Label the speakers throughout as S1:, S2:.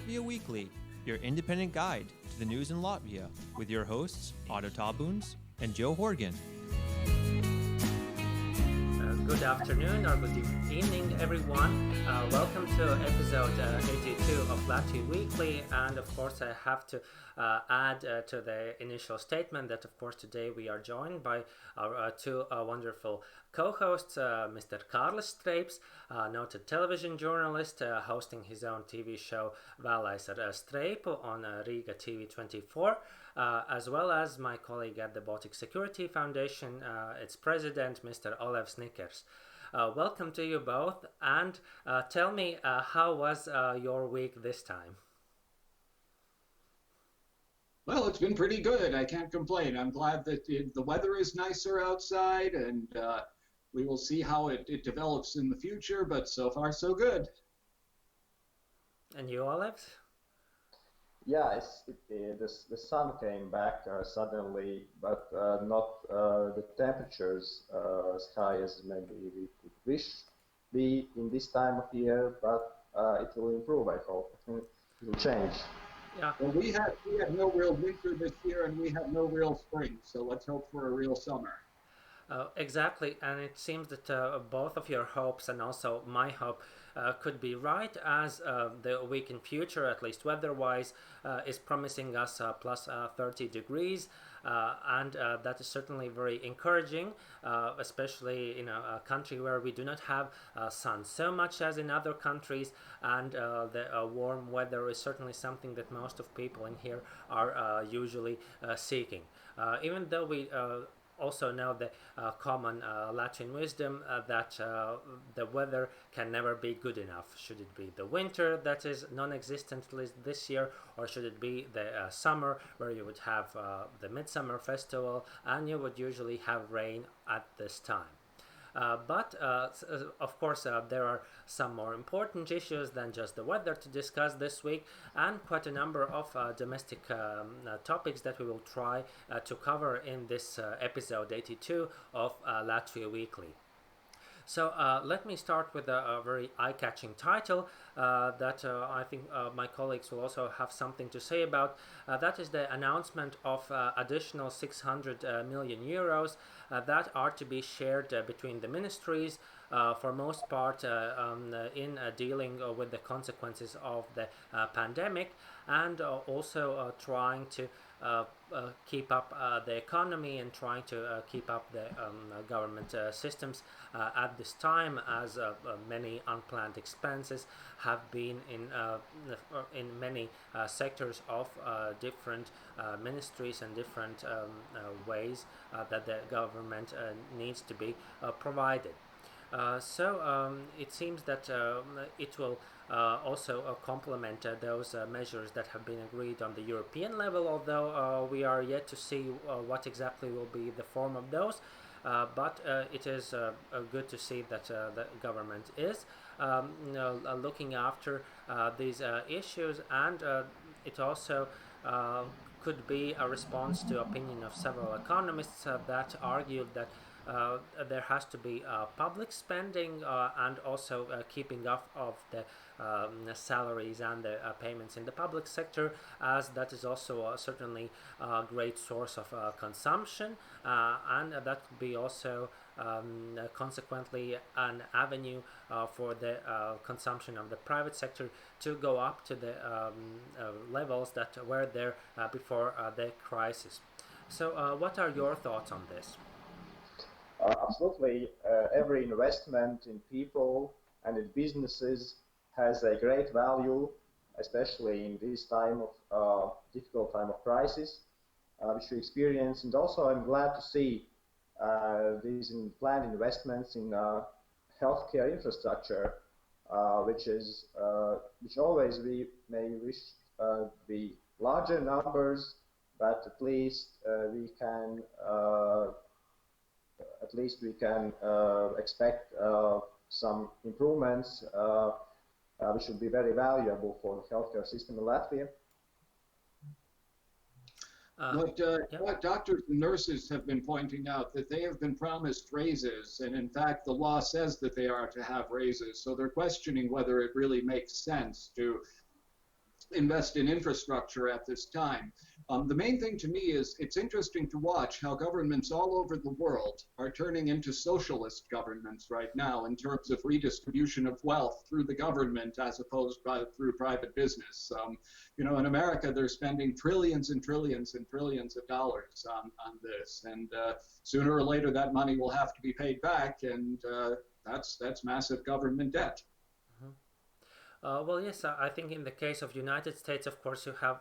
S1: Latvia Weekly, your independent guide to the news in Latvia, with your hosts Otto Talbuns and Joe Horgan.
S2: Good afternoon or good evening, everyone. Welcome to episode 82 of Latvia Weekly. And of course, I have to add to the initial statement that, of course, today we are joined by our two wonderful co-hosts, Mr. Kārlis, noted television journalist, hosting his own TV show Vēlais ar Streipu on Rīga TV 24, as well as my colleague at the Baltic Security Foundation, its president, Mr. Olevs. Welcome to you both, and tell me, how was your week this time?
S3: Well, it's been pretty good. I can't complain. I'm glad that the weather is nicer outside, and we will see how it develops in the future, but so far so good.
S2: And you, Olevs?
S4: Yeah, the sun came back suddenly, but not the temperatures as high as maybe we could wish be in this time of year, but it will improve, I hope. I think it will change.
S2: Yeah.
S3: Well, we had no real winter this year, and we had no real spring, so let's hope for a real summer.
S2: Exactly, and it seems that both of your hopes and also my hope could be right, as the week in future, at least weather-wise, is promising us plus 30 degrees, and that is certainly very encouraging, especially in a country where we do not have sun so much as in other countries, and the warm weather is certainly something that most of people in here are usually seeking. Even though we also know the common Latvian wisdom that the weather can never be good enough. Should it be the winter that is non-existent this year, or should it be the summer where you would have the Midsummer Festival and you would usually have rain at this time? But of course, there are some more important issues than just the weather to discuss this week, and quite a number of domestic topics that we will try to cover in this episode 82 of Latvia Weekly. So let me start with a very eye-catching title that I think my colleagues will also have something to say about. That is the announcement of additional 600 million euros that are to be shared between the ministries, for most part in dealing with the consequences of the pandemic, and also trying to keep up the economy and trying to keep up the government systems at this time, as many unplanned expenses have been in many sectors of different ministries and different ways that the government needs to be provided. So it seems that it will also complement those measures that have been agreed on the European level, although we are yet to see what exactly will be the form of those. But it is good to see that the government is looking after these issues, and it also could be a response to opinion of several economists that argued that there has to be public spending and also keeping up of the salaries and the payments in the public sector, as that is also certainly a great source of consumption, and that could be also consequently an avenue for the consumption of the private sector to go up to the levels that were there before the crisis. So what are your thoughts on this?
S4: Absolutely. Every investment in people and in businesses has a great value, especially in this time of difficult time of crisis, which we experience. And also, I'm glad to see these planned investments in healthcare infrastructure, which always we may wish be larger numbers, but at least we can. Expect some improvements, which should be very valuable for the healthcare system in Latvia.
S3: What doctors and nurses have been pointing out, that they have been promised raises, and in fact the law says that they are to have raises, so they're questioning whether it really makes sense to invest in infrastructure at this time. The main thing to me is it's interesting to watch how governments all over the world are turning into socialist governments right now in terms of redistribution of wealth through the government as opposed through private business. In America, they're spending trillions and trillions and trillions of dollars on this, and sooner or later that money will have to be paid back, and that's massive government debt.
S2: Well, yes, I think in the case of United States, of course, you have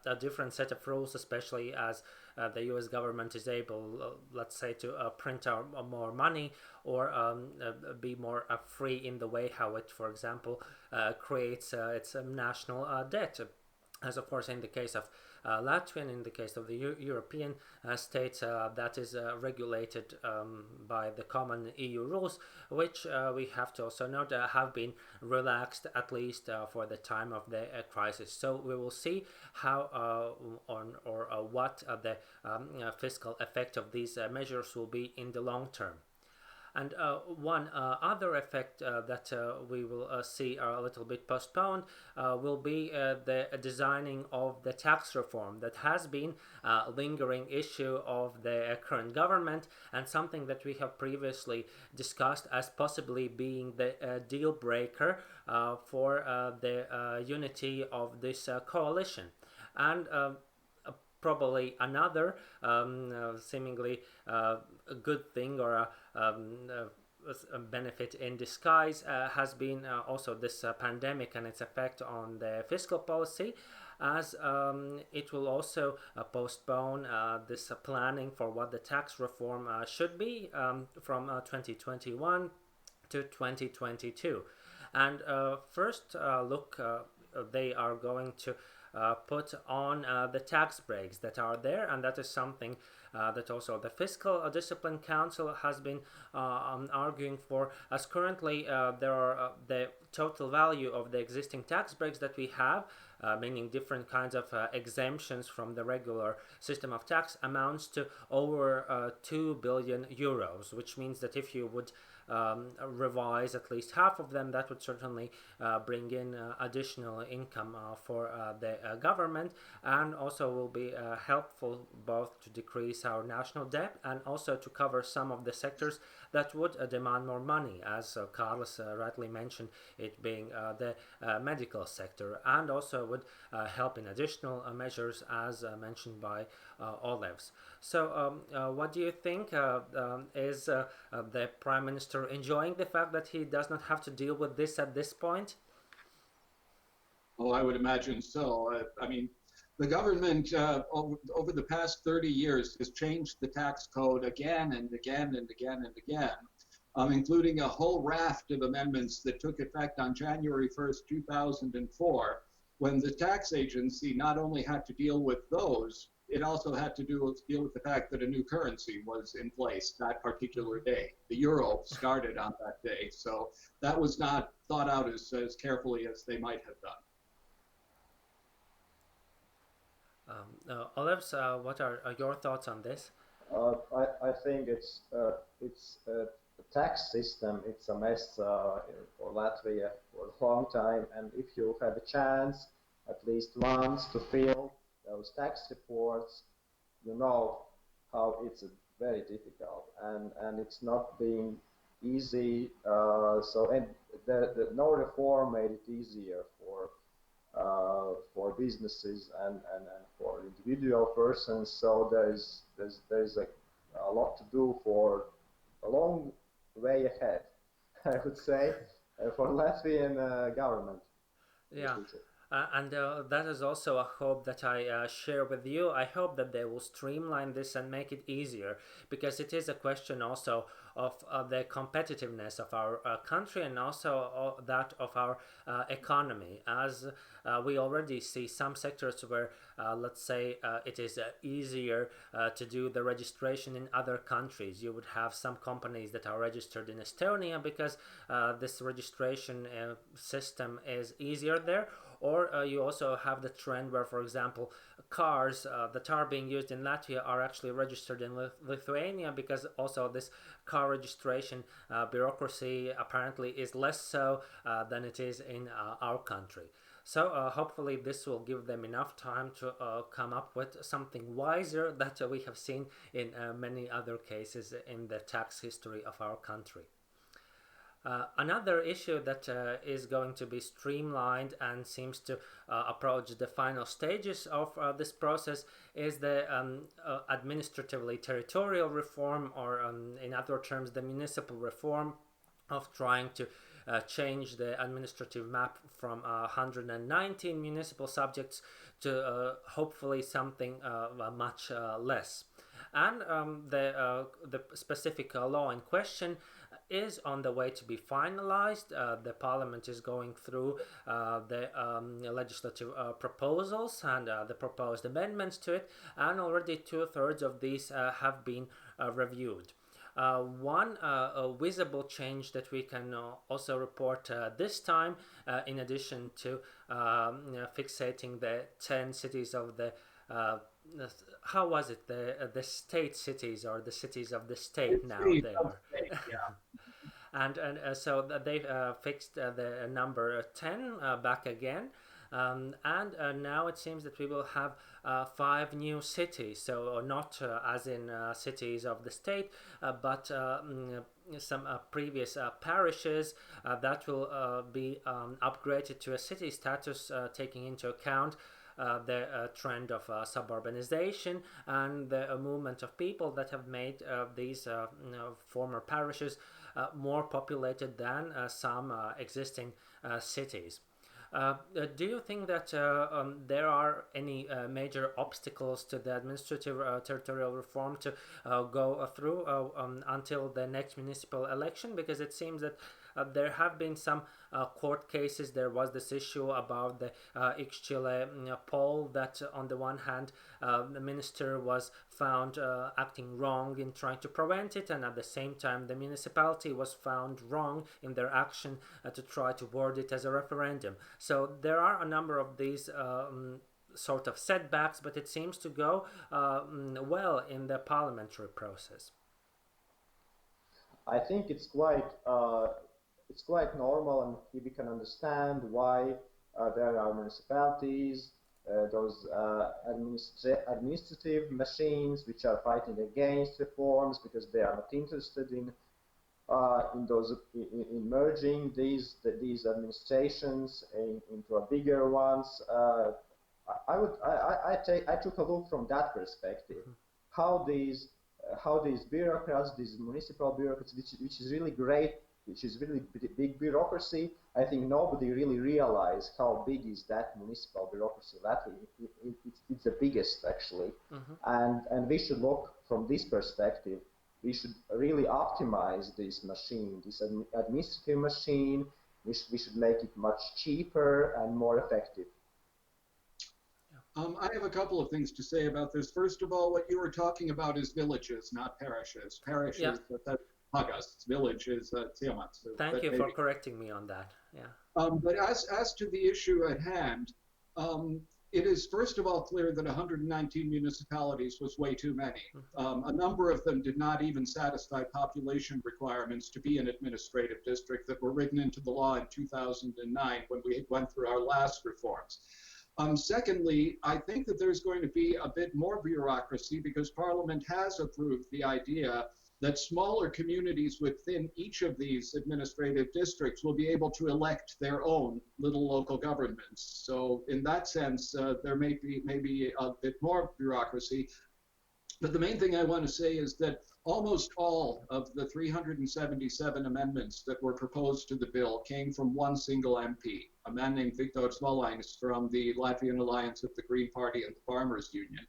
S2: a different set of rules, especially as the U.S. government is able, let's say, to print out more money or be more free in the way how it, for example, creates its national debt. As of course in the case of Latvia and in the case of the European states, that is regulated by the common EU rules, which we have to also note have been relaxed at least for the time of the crisis. So we will see how what the fiscal effect of these measures will be in the long term. And one other effect that we will see a little bit postponed will be the designing of the tax reform that has been a lingering issue of the current government, and something that we have previously discussed as possibly being the deal breaker for the unity of this coalition. And probably another seemingly a good thing or a benefit in disguise has been also this pandemic and its effect on the fiscal policy, as it will also postpone this planning for what the tax reform should be from 2021 to 2022. And first look, they are going to put on the tax breaks that are there, and that is something that also the Fiscal Discipline Council has been arguing for, as currently there are the total value of the existing tax breaks that we have, meaning different kinds of exemptions from the regular system of tax, amounts to over 2 billion euros, which means that if you would revise at least half of them, that would certainly bring in additional income for the government, and also will be helpful both to decrease our national debt and also to cover some of the sectors that would demand more money, as Kārlis rightly mentioned, it being the medical sector, and also would help in additional measures as mentioned by Olevs. So what do you think? Is the Prime Minister enjoying the fact that he does not have to deal with this at this point?
S3: Oh, I would imagine so. I mean, the government over the past 30 years has changed the tax code again and again and again and again, including a whole raft of amendments that took effect on January 1st, 2004, when the tax agency not only had to deal with those, it also had to deal with the fact that a new currency was in place that particular day. The euro started on that day, so that was not thought out as carefully as they might have done.
S2: Olevs, what are your thoughts on this?
S4: I think it's the tax system. It's a mess for Latvia for a long time, and if you have a chance at least once to fill those tax reports, you know how it's very difficult, and it's not being easy. And the no reform made it easier for businesses and for individual persons. So there's a lot to do for a long way ahead, I would say, for Latvian government.
S2: Yeah. And that is also a hope that I share with you. I hope that they will streamline this and make it easier, because it is a question also of the competitiveness of our country and also that of our economy, as we already see some sectors where, let's say, it is easier to do the registration in other countries. You would have some companies that are registered in Estonia because this registration system is easier there. Or you also have the trend where, for example, cars that are being used in Latvia are actually registered in Lithuania, because also this car registration bureaucracy apparently is less so than it is in our country. So hopefully this will give them enough time to come up with something wiser that we have seen in many other cases in the tax history of our country. Another issue that is going to be streamlined and seems to approach the final stages of this process is the administratively territorial reform, or in other terms, the municipal reform, of trying to change the administrative map from 119 municipal subjects to hopefully something much less. And the specific law in question is on the way to be finalized. The parliament is going through the legislative proposals and the proposed amendments to it, and already 2/3 of these have been reviewed. One visible change that we can also report this time, in addition to fixating the 10 cities of the how was it, the state cities, or the cities of the state now they are.
S3: Yeah.
S2: And so they've fixed the number 10 back again. And now it seems that we will have 5 new cities, so not as in cities of the state, but some previous parishes that will be upgraded to a city status, taking into account the trend of suburbanization and the movement of people that have made these former parishes more populated than some existing cities. Do you think that there are any major obstacles to the administrative territorial reform to go through until the next municipal election? Because it seems that there have been some court cases. There was this issue about the Chile poll that on the one hand the minister was found acting wrong in trying to prevent it, and at the same time the municipality was found wrong in their action to try to word it as a referendum. So there are a number of these sort of setbacks, but it seems to go well in the parliamentary process.
S4: I think it's quite normal, and we can understand why there are municipalities, those administrative machines which are fighting against reforms because they are not interested in merging these administrations into a bigger ones. I took a look from that perspective, how these bureaucrats, these municipal bureaucrats, which is really great, which is really big bureaucracy. I think nobody really realized how big is that municipal bureaucracy in Latvia. It's the biggest, actually. And we should look from this perspective. We should really optimize this machine, this administrative machine. We should make it much cheaper and more effective.
S3: I have a couple of things to say about this. First of all, what you were talking about is villages, not parishes. Parishes, that's Pagas. Village is Ciemats.
S2: Thank you for correcting me on that. Yeah.
S3: But as to the issue at hand, it is first of all clear that 119 municipalities was way too many. A number of them did not even satisfy population requirements to be an administrative district that were written into the law in 2009 when we went through our last reforms. Secondly, I think that there's going to be a bit more bureaucracy because Parliament has approved the idea that smaller communities within each of these administrative districts will be able to elect their own little local governments. So in that sense, there may be a bit more bureaucracy. But the main thing I want to say is that almost all of the 377 amendments that were proposed to the bill came from one single MP, a man named Viktor Zvolainis from the Latvian Alliance of the Green Party and the Farmers Union.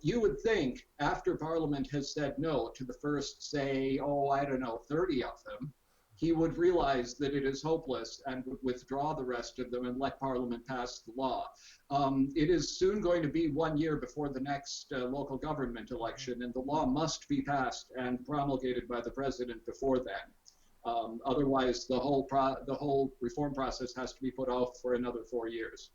S3: You would think after Parliament has said no to the first, say, 30 of them, he would realize that it is hopeless and would withdraw the rest of them and let Parliament pass the law. It is soon going to be 1 year before the next local government election, and the law must be passed and promulgated by the president before then. Otherwise, the whole reform process has to be put off for another 4 years.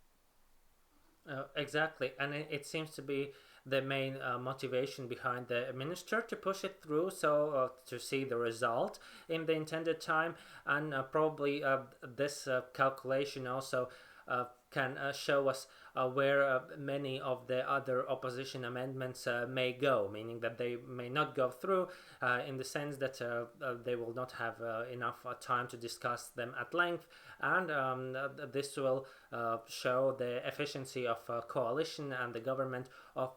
S2: Exactly, and it seems to be the main motivation behind the minister to push it through, so to see the result in the intended time, and probably this calculation also can show us where many of the other opposition amendments may go, meaning that they may not go through in the sense that they will not have enough time to discuss them at length, and this will show the efficiency of coalition and the government of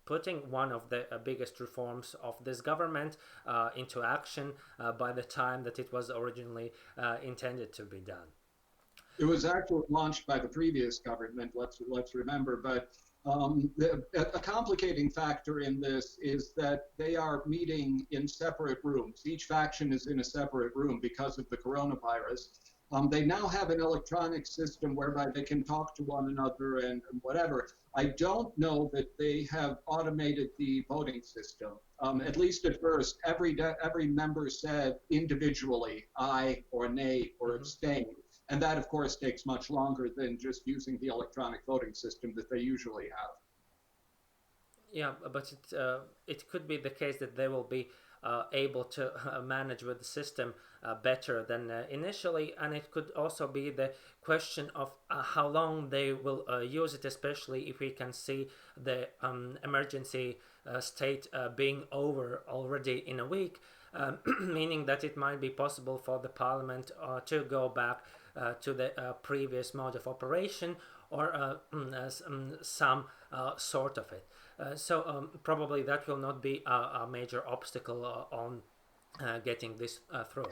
S2: putting one of the biggest reforms of this government into action by the time that it was originally intended to be done.
S3: It was actually launched by the previous government, let's remember, but a complicating factor in this is that they are meeting in separate rooms. Each faction is in a separate room because of the coronavirus. They now have an electronic system whereby they can talk to one another and whatever. I don't know that they have automated the voting system. At least at first, every member said individually aye or nay or abstain. And that, of course, takes much longer than just using the electronic voting system that they usually have.
S2: Yeah, but it could be the case that they will be able to manage with the system better than initially, and it could also be the question of how long they will use it, especially if we can see the emergency state being over already in a week, meaning that it might be possible for the parliament to go back to the previous mode of operation or some sort of it. So probably that will not be a major obstacle on getting this through.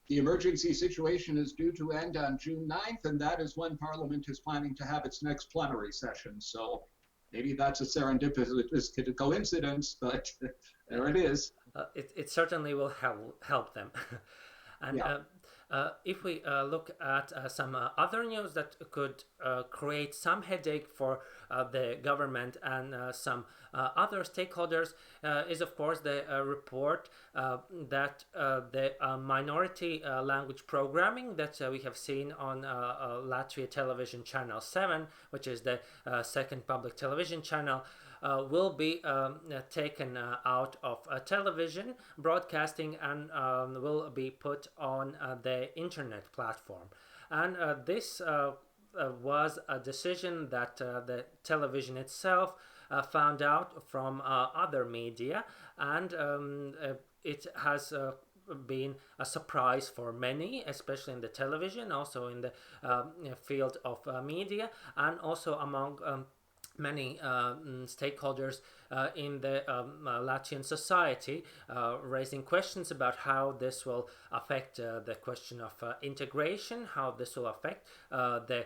S3: The emergency situation is due to end on June 9th, and that is when Parliament is planning to have its next plenary session. So maybe that's a serendipitous coincidence, but there it is.
S2: It certainly will help them. And
S3: yeah.
S2: If we look at some other news that could create some headache for the government and some other stakeholders is of course the report that the minority language programming that we have seen on Latvia television channel 7, which is the second public television channel, will be taken out of television broadcasting and will be put on the internet platform. And this was a decision that the television itself found out from other media, and it has been a surprise for many, especially in the television, also in the field of media, and also among many stakeholders in the Latvian society, raising questions about how this will affect the question of integration, how this will affect the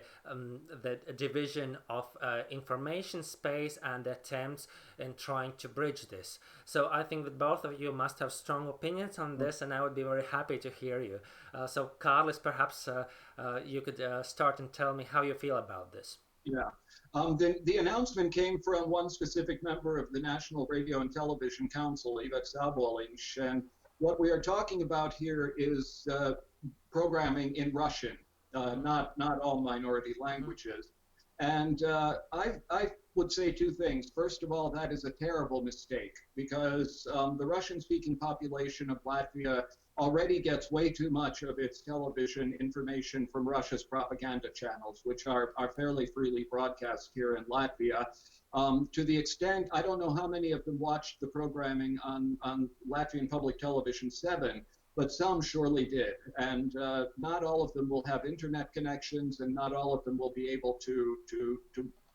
S2: division of information space and attempts in trying to bridge this. So I think that both of you must have strong opinions on this, and I would be very happy to hear you. So Kārlis, perhaps you could start and tell me how you feel about this.
S3: Yeah. The announcement came from one specific member of the National Radio and Television Council, Olevs, and what we are talking about here is programming in Russian, not all minority languages. And I would say two things. First of all, that is a terrible mistake because the Russian-speaking population of Latvia already gets way too much of its television information from Russia's propaganda channels, which are fairly freely broadcast here in Latvia. To the extent, I don't know how many of them watched the programming on Latvian Public Television 7, but some surely did. And not all of them will have internet connections, and not all of them will be able to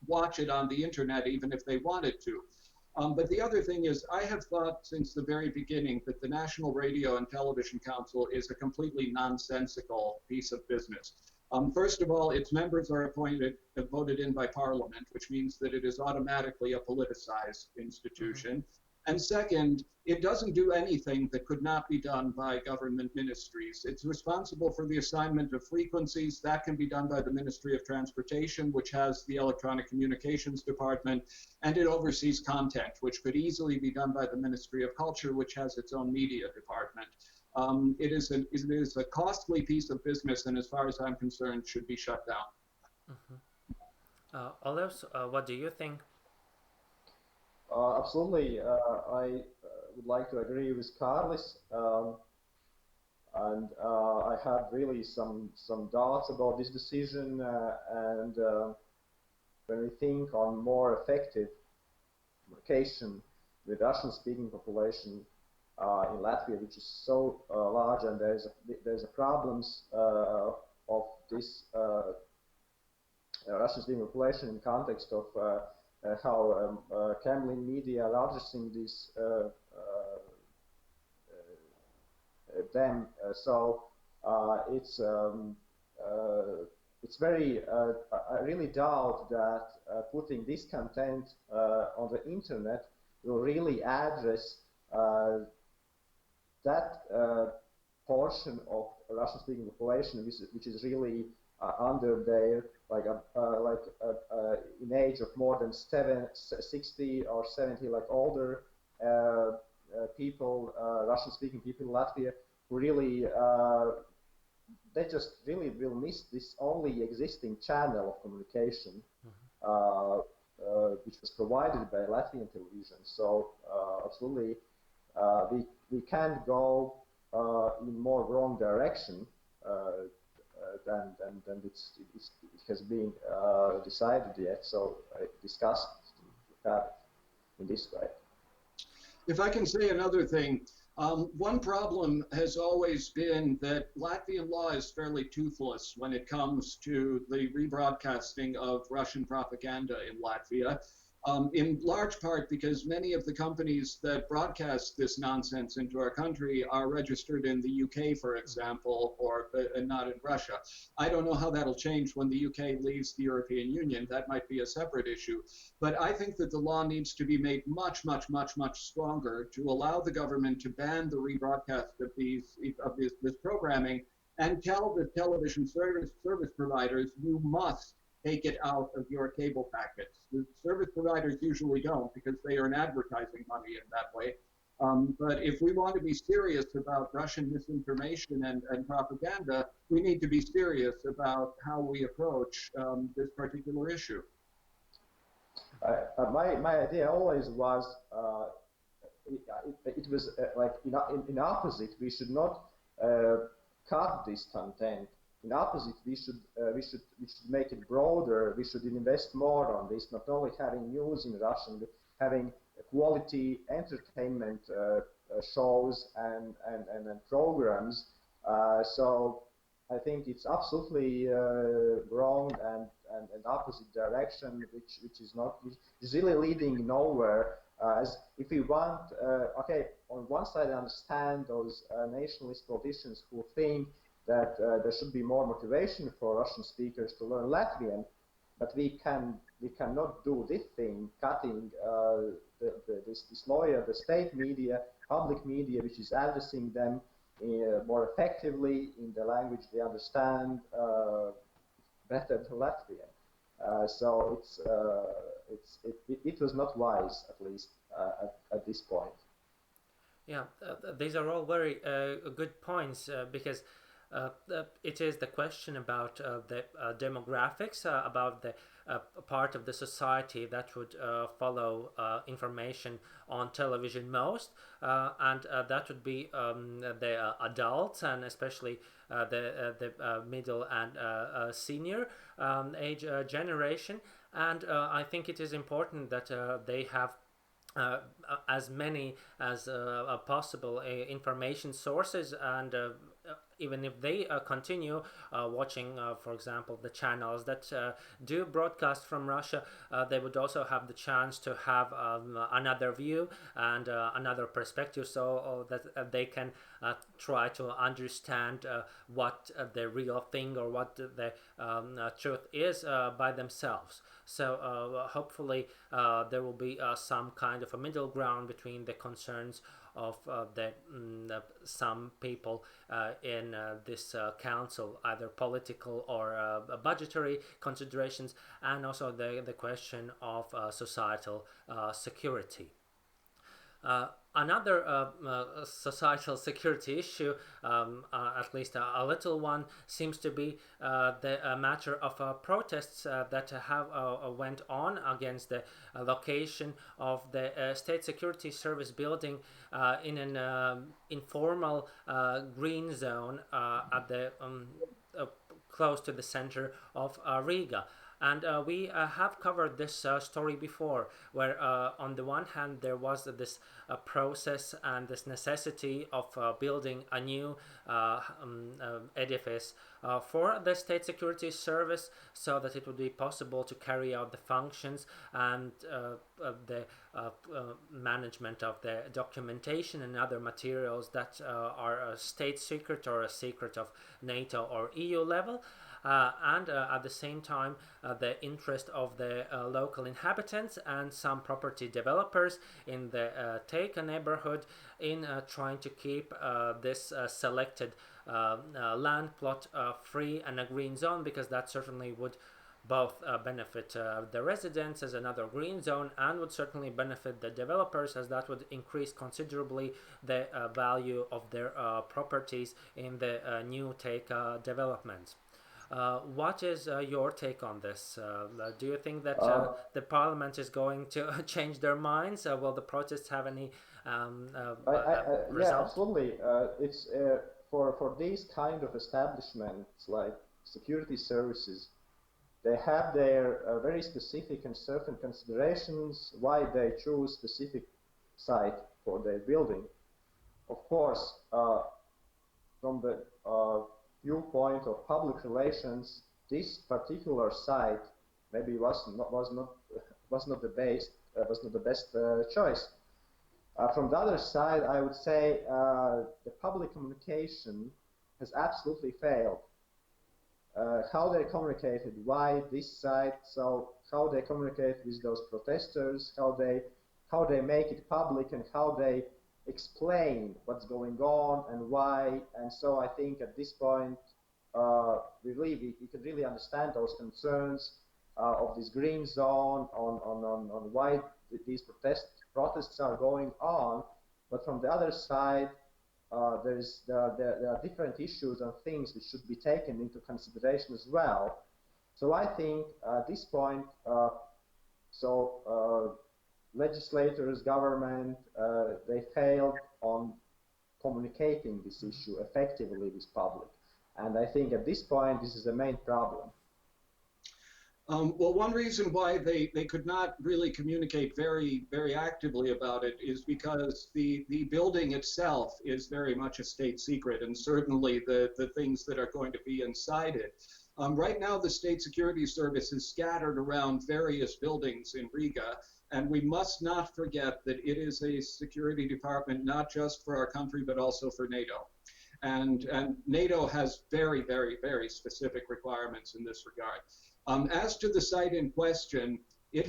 S3: watch it on the internet, even if they wanted to. But the other thing is, I have thought since the very beginning that the National Radio and Television Council is a completely nonsensical piece of business. First of all, its members are voted in by Parliament, which means that it is automatically a politicized institution. And second, it doesn't do anything that could not be done by government ministries. It's responsible for the assignment of frequencies. That can be done by the Ministry of Transportation, which has the Electronic Communications Department, and it oversees content, which could easily be done by the Ministry of Culture, which has its own media department. It is a costly piece of business, and as far as I'm concerned, should be shut down.
S2: Olevs, what do you think?
S4: Absolutely. I would like to agree with Kārlis. And I had really some doubts about this decision. And when we think on more effective communication with Russian-speaking population in Latvia, which is so large, and there's a problems of this Russian-speaking population in context of how Kremlin media are addressing this them. So it's very. I really doubt that putting this content on the internet will really address that portion of Russian-speaking population which is really under their in age of more than 60 or 70, like older people, Russian-speaking people in Latvia, who really they just really will miss this only existing channel of communication, which was provided by Latvian television. So absolutely, we can't go in more wrong direction than it has been decided yet. So discussed in this way.
S3: If I can say another thing, one problem has always been that Latvian law is fairly toothless when it comes to the rebroadcasting of Russian propaganda in Latvia, in large part because many of the companies that broadcast this nonsense into our country are registered in the UK, for example, or not in Russia. I don't know how that'll change when the UK leaves the European Union. That might be a separate issue. But I think that the law needs to be made much, much, much, much stronger to allow the government to ban the rebroadcast of this programming and tell the television service providers, you must take it out of your cable packets. The service providers usually don't because they earn advertising money in that way. But if we want to be serious about Russian misinformation and propaganda, we need to be serious about how we approach this particular issue.
S4: My idea always was it was like in opposite. We should not cut this content. In opposite, we should make it broader. We should invest more on this. Not only having news in Russian, but having quality entertainment shows and programs. So I think it's absolutely wrong and opposite direction, which is really leading nowhere. As if we want, okay, on one side, I understand those nationalist politicians who think that there should be more motivation for Russian speakers to learn Latvian, but we cannot do this thing, cutting this lawyer, the state media, public media, which is addressing them more effectively in the language they understand better than Latvian. So it was not wise, at least at this point.
S2: Yeah, these are all very good points because it is the question about the demographics, about the part of the society that would follow information on television most, and that would be the adults, and especially the middle and senior age generation. And I think it is important that they have as many as possible information sources, and even if they continue watching, for example, the channels that do broadcast from Russia, they would also have the chance to have another view and another perspective, so that they can try to understand what the real thing or what the truth is by themselves. So hopefully there will be some kind of a middle ground between the concerns of some people in this council, either political or budgetary considerations, and also the question of societal security. Another societal security issue, at least a little one, seems to be the matter of protests that have went on against the location of the State Security Service building in an informal green zone at the close to the center of Riga. And we have covered this story before, where on the one hand there was this process and this necessity of building a new edifice for the State Security Service, so that it would be possible to carry out the functions and the management of the documentation and other materials that are a state secret or a secret of NATO or EU level. And at the same time the interest of the local inhabitants and some property developers in the Teika neighborhood in trying to keep this selected land plot free and a green zone, because that certainly would both benefit the residents as another green zone, and would certainly benefit the developers, as that would increase considerably the value of their properties in the new Teika developments. What is your take on this? Do you think that the parliament is going to change their minds? Will the protests have any result?
S4: Yeah, absolutely. It's for these kind of establishments like security services, they have their very specific and certain considerations why they choose specific site for their building. Of course, from the viewpoint of public relations, this particular site maybe was not the best choice. From the other side, I would say the public communication has absolutely failed. How they communicated, why this site, so how they communicate with those protesters, how they make it public, and how they explain what's going on and why. And so I think at this point we can really understand those concerns of this green zone on why these protests are going on. But from the other side, there are different issues and things which should be taken into consideration as well. So I think at this point, legislators, government, they failed on communicating this issue effectively with public. And I think at this point, this is the main problem.
S3: Well, one reason why they could not really communicate very actively about it is because the building itself is very much a state secret, and certainly the things that are going to be inside it. Right now, the State Security Service is scattered around various buildings in Riga, and we must not forget that it is a security department not just for our country, but also for NATO. And NATO has very specific requirements in this regard. As to the site in question, it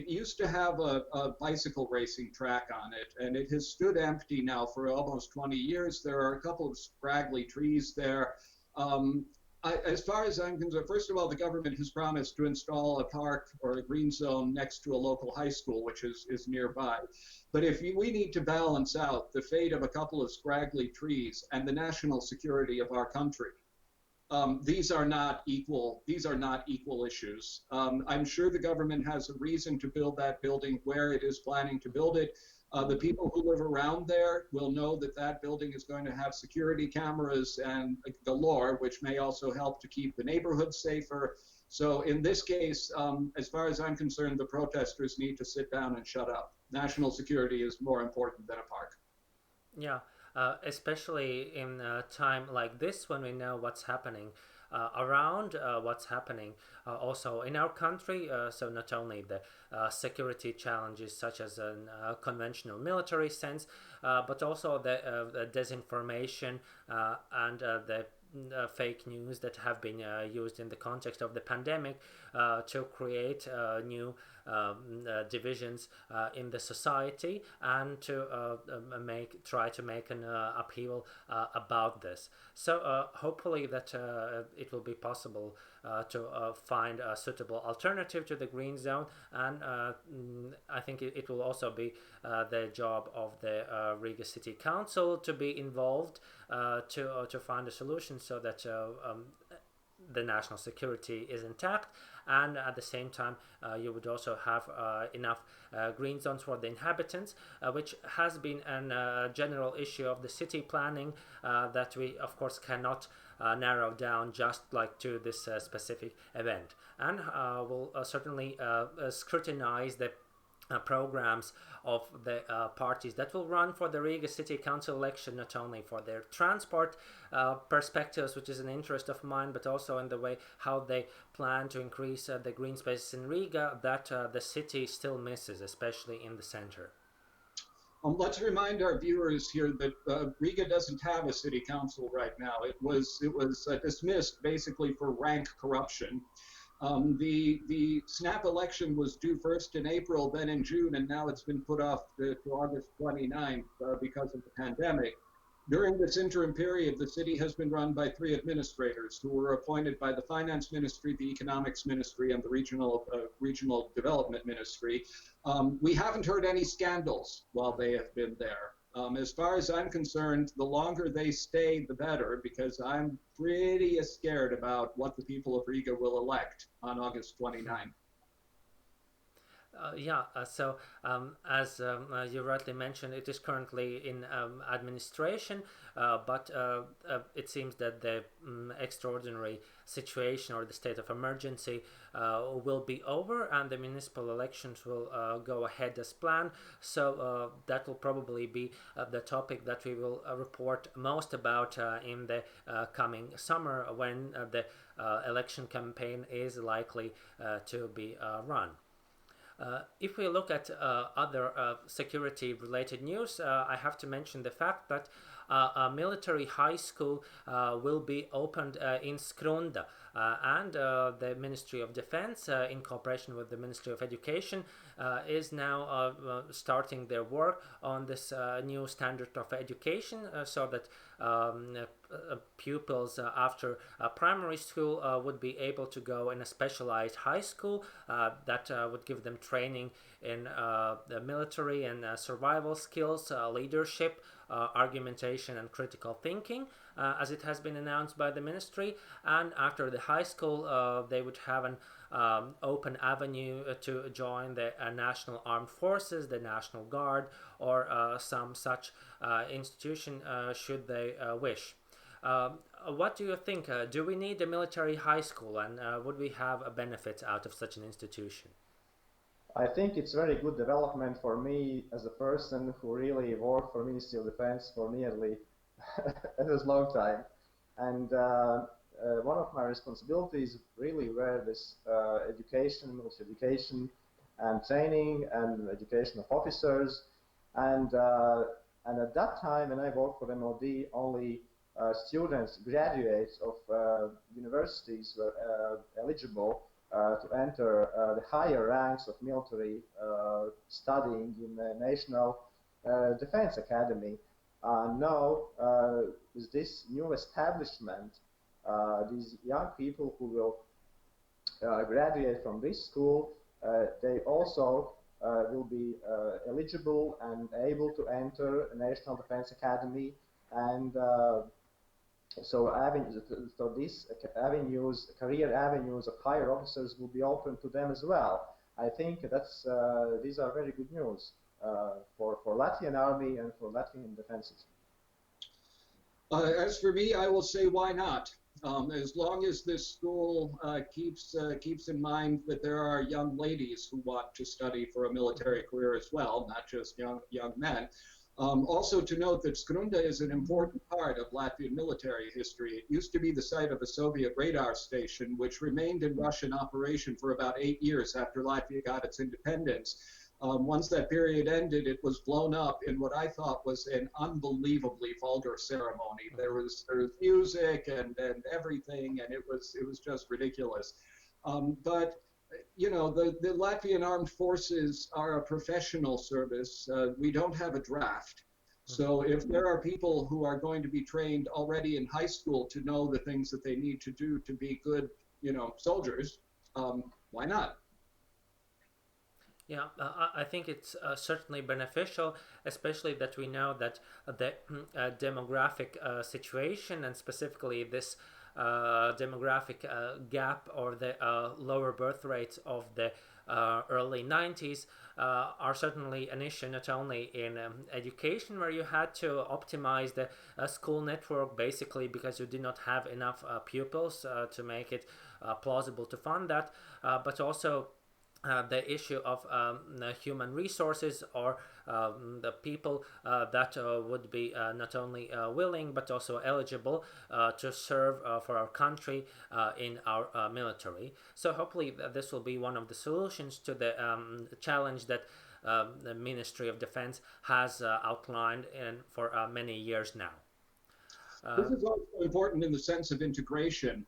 S3: used to have a bicycle racing track on it, and it has stood empty now for almost 20 years. There are a couple of scraggly trees there. As far as I'm concerned, first of all, the government has promised to install a park or a green zone next to a local high school, which is nearby. But if we need to balance out the fate of a couple of scraggly trees and the national security of our country, these are not equal issues. I'm sure the government has a reason to build that building where it is planning to build it. The people who live around there will know that that building is going to have security cameras and galore, which may also help to keep the neighborhood safer. So in this case, as far as I'm concerned, the protesters need to sit down and shut up. National security is more important than a park.
S2: Yeah. Especially in a time like this, when we know what's happening around, what's happening also in our country. So not only the security challenges such as a conventional military sense, but also the disinformation and the fake news that have been used in the context of the pandemic to create new divisions in the society, and to try to make an upheaval about this. So hopefully that it will be possible to find a suitable alternative to the green zone, and I think it will also be the job of the Riga City Council to be involved to find a solution so that the national security is intact, and at the same time you would also have enough green zones for the inhabitants, which has been a general issue of the city planning that we of course cannot narrow down just like to this specific event, and will certainly scrutinize the programs of the parties that will run for the Riga City Council election, not only for their transport perspectives, which is an interest of mine, but also in the way how they plan to increase the green spaces in Riga that the city still misses, especially in the center.
S3: Let's remind our viewers here that Riga doesn't have a city council right now. It was dismissed basically for rank corruption. The snap election was due first in April, then in June, and now it's been put off to August 29th because of the pandemic. During this interim period, the city has been run by 3 administrators who were appointed by the Finance Ministry, the Economics Ministry, and the Regional Development Ministry. We haven't heard any scandals while they have been there. As far as I'm concerned, the longer they stay, the better, because I'm pretty scared about what the people of Riga will elect on August 29th.
S2: So as you rightly mentioned, it is currently in administration, but it seems that the extraordinary situation or the state of emergency will be over, and the municipal elections will go ahead as planned. So that will probably be the topic that we will report most about in the coming summer, when the election campaign is likely to be run. If we look at other security-related news, I have to mention the fact that a military high school will be opened in Skrunda, and the Ministry of Defense, in cooperation with the Ministry of Education, is now starting their work on this new standard of education, so that pupils after primary school would be able to go in a specialized high school that would give them training in the military and survival skills, leadership, argumentation and critical thinking, as it has been announced by the ministry. And after the high school they would have an open avenue to join the National Armed Forces, the National Guard, or some such institution should they wish. What do you think? Do we need a military high school, and would we have a benefit out of such an institution?
S4: I think it's very good development for me as a person who really worked for Ministry of Defense for nearly a long time. And one of my responsibilities really were this education, military education, and training, and education of officers. And at that time, when I worked for MOD, only students, graduates of universities were eligible to enter the higher ranks of military studying in the National Defense Academy. Now, with this new establishment, these young people who will graduate from this school, they also will be eligible and able to enter the National Defense Academy, and so these avenues, career avenues of higher officers will be open to them as well. I think that's these are very good news for Latvian Army and for Latvian defenses.
S3: As for me, I will say, why not? As long as this school keeps in mind that there are young ladies who want to study for a military career as well, not just young men. Also to note that Skrunda is an important part of Latvian military history. It used to be the site of a Soviet radar station, which remained in Russian operation for about 8 years after Latvia got its independence. Once that period ended, it was blown up in what I thought was an unbelievably vulgar ceremony. There was music and everything, and it was just ridiculous. But you know, the Latvian Armed Forces are a professional service. We don't have a draft. So if there are people who are going to be trained already in high school to know the things that they need to do to be good soldiers, why not?
S2: Yeah, I think it's certainly beneficial, especially that we know that the demographic situation, and specifically this demographic gap, or the lower birth rates of the early 90s, are certainly an issue not only in education, where you had to optimize the school network basically because you did not have enough pupils to make it plausible to fund that, but also the issue of the human resources, or the people that would be not only willing but also eligible to serve for our country in our military. So hopefully this will be one of the solutions to the challenge that the Ministry of Defense has outlined for many years now.
S3: This is also important in the sense of integration.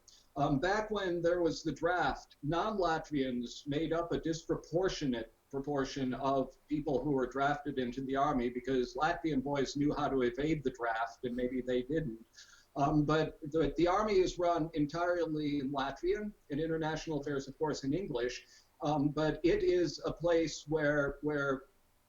S3: Back when there was the draft, non-Latvians made up a disproportionate proportion of people who were drafted into the army, because Latvian boys knew how to evade the draft and maybe they didn't. But the army is run entirely in Latvian, in international affairs, of course, in English. But it is a place where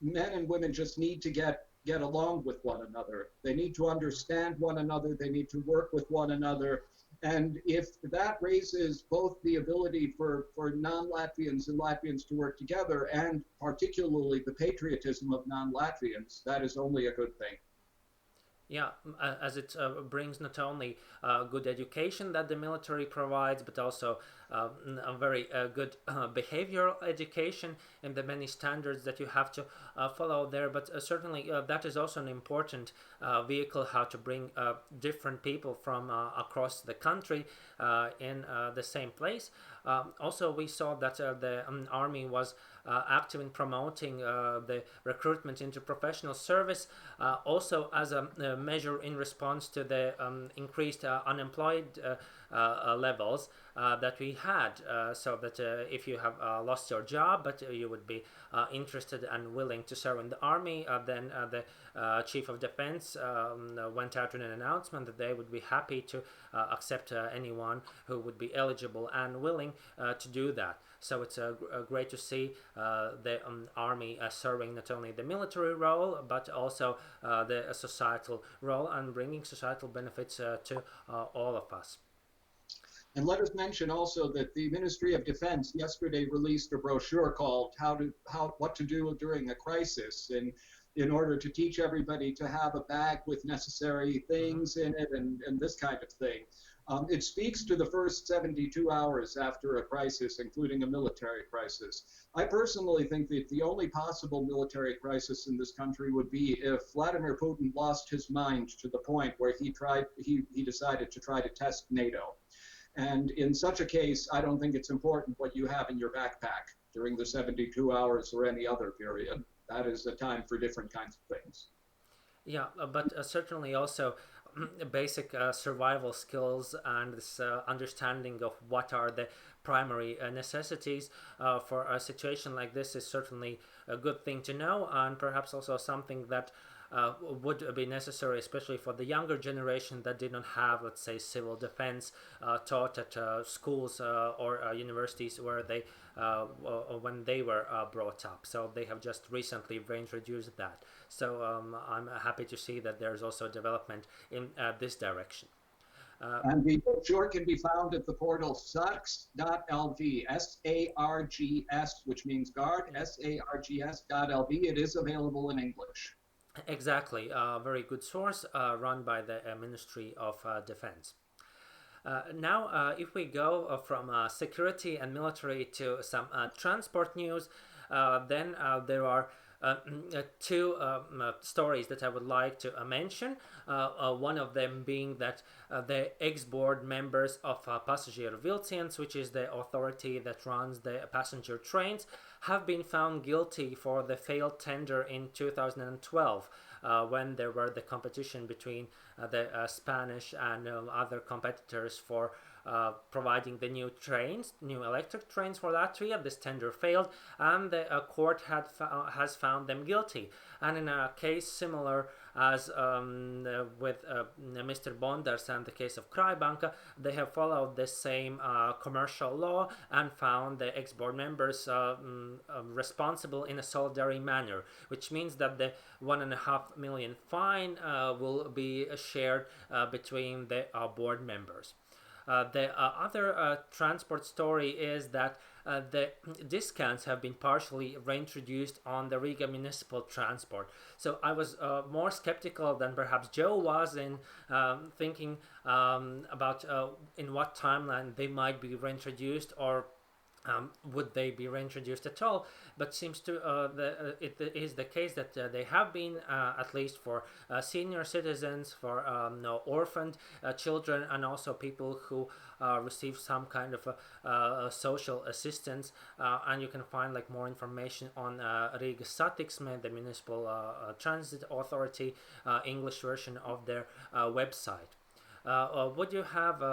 S3: men and women just need to get along with one another. They need to understand one another. They need to work with one another. And if that raises both the ability for non-Latvians and Latvians to work together, and particularly the patriotism of non-Latvians, that is only a good thing.
S2: Yeah, as it brings not only good education that the military provides, but also a very good behavioral education and the many standards that you have to follow there. But certainly that is also an important vehicle how to bring different people from across the country in the same place. Also, we saw that the army was active in promoting the recruitment into professional service, also as a measure in response to the increased unemployed levels that we had, so that if you have lost your job but you would be interested and willing to serve in the army, then the Chief of Defense went out with an announcement that they would be happy to accept anyone who would be eligible and willing to do that. So it's great to see the army serving not only the military role but also the societal role and bringing societal benefits to all of us.
S3: And let us mention also that the Ministry of Defense yesterday released a brochure called What to Do During a Crisis, and in order to teach everybody to have a bag with necessary things in it and this kind of thing. It speaks to the first 72 hours after a crisis, including a military crisis. I personally think that the only possible military crisis in this country would be if Vladimir Putin lost his mind to the point where he decided to try to test NATO. And in such a case, I don't think it's important what you have in your backpack during the 72 hours or any other period. That is a time for different kinds of things.
S2: Yeah, but certainly also basic survival skills and this understanding of what are the primary necessities for a situation like this is certainly a good thing to know, and perhaps also something that would be necessary, especially for the younger generation that did not have, let's say, civil defense taught at schools or universities where they when they were brought up. So they have just recently reintroduced that. So I'm happy to see that there's also development in this direction.
S3: And the brochure can be found at the portal sargs.lv, S-A-R-G-S, which means guard, sargs.lv. It is available in English.
S2: Exactly, a very good source run by the Ministry of Defense. Now, if we go from security and military to some transport news, then there are two stories that I would like to mention. One of them being that the ex-board members of Pasažieru-vilciens, which is the authority that runs the passenger trains, have been found guilty for the failed tender in 2012 when there were the competition between the Spanish and other competitors for providing the new electric trains for Latvia. This tender failed, and the court has found them guilty. And in a case similar as with Mr. Bondars and the case of Kraibanka, they have followed the same commercial law and found the ex-board members responsible in a solidary manner, which means that the 1.5 million fine will be shared between the board members. The other transport story is that the discounts have been partially reintroduced on the Riga municipal transport. So I was more skeptical than perhaps Joe was in thinking about in what timeline they might be reintroduced, or would they be reintroduced at all? But seems to it is the case that they have been, at least for senior citizens, for orphaned children, and also people who receive some kind of social assistance. And you can find like more information on Riga Satiksme, the municipal transit authority, English version of their website. Would you have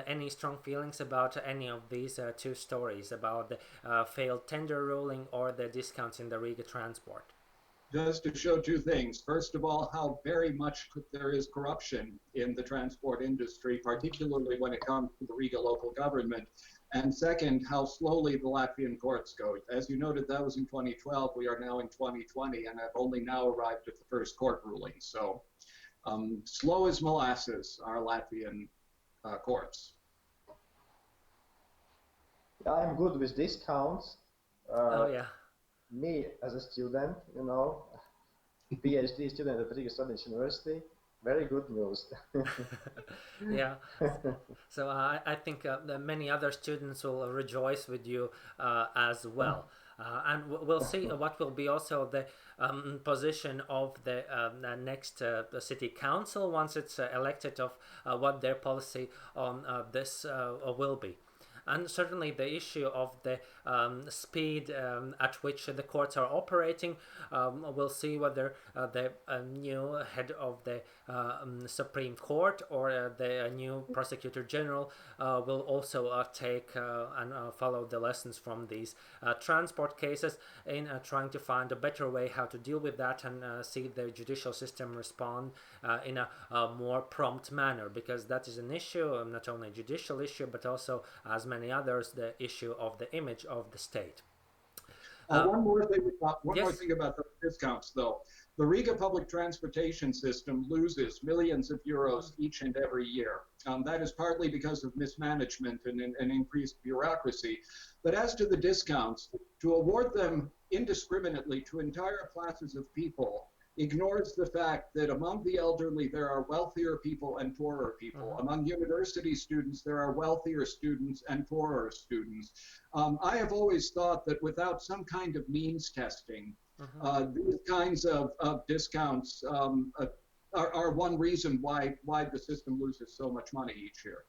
S2: any strong feelings about any of these two stories, about the failed tender ruling or the discounts in the Riga transport?
S3: Just to show two things. First of all, how very much there is corruption in the transport industry, particularly when it comes to the Riga local government. And second, how slowly the Latvian courts go. As you noted, that was in 2012. We are now in 2020, and have only now arrived at the first court ruling. So slow as molasses are Latvian courts.
S4: I'm good with discounts.
S2: Oh yeah.
S4: Me as a student, PhD student at Riga Students University, very good news.
S2: Yeah. So I think that many other students will rejoice with you as well. And we'll see what will be also the position of the next city council once it's elected, of what their policy on this will be. And certainly the issue of the speed at which the courts are operating, we'll see whether the new head of the Supreme Court or the new Prosecutor General will also take and follow the lessons from these transport cases in trying to find a better way how to deal with that, and see the judicial system respond in a more prompt manner, because that is an issue, not only a judicial issue, but also, as many others, the issue of the image of the state.
S3: One more thing
S2: Yes.
S3: about those discounts, though. The Riga public transportation system loses millions of euros each and every year. That is partly because of mismanagement and increased bureaucracy. But as to the discounts, to award them indiscriminately to entire classes of people ignores the fact that among the elderly there are wealthier people and poorer people. Among university students there are wealthier students and poorer students. I have always thought that without some kind of means testing, these kinds of discounts are one reason why the system loses so much money each year.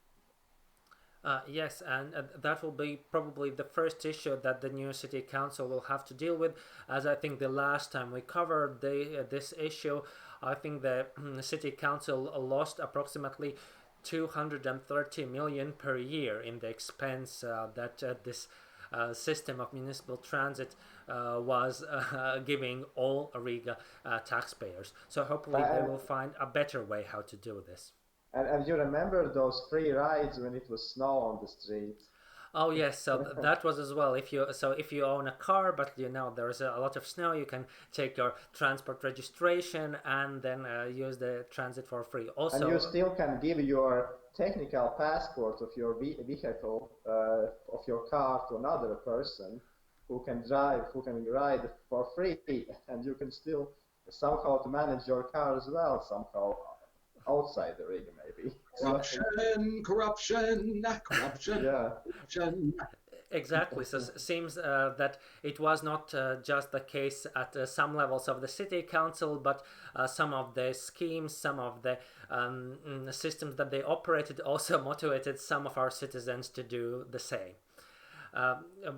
S2: Yes, and that will be probably the first issue that the new city council will have to deal with. As I think the last time we covered this issue, I think the city council lost approximately 230 million per year in the expense that this system of municipal transit was giving all Riga taxpayers. So hopefully they will find a better way how to do this.
S4: And you remember those free rides when it was snow on the streets?
S2: Oh yes, so that was as well. If you own a car, but there's a lot of snow, you can take your transport registration and then use the transit for free. Also,
S4: and you still can give your technical passport of your vehicle, of your car, to another person who can ride for free, and you can still somehow to manage your car as well, somehow outside the Riga, maybe.
S3: Corruption.
S4: Yeah.
S3: Corruption.
S2: Exactly. So it seems that it was not just the case at some levels of the city council, but some of the schemes, some of the systems that they operated also motivated some of our citizens to do the same.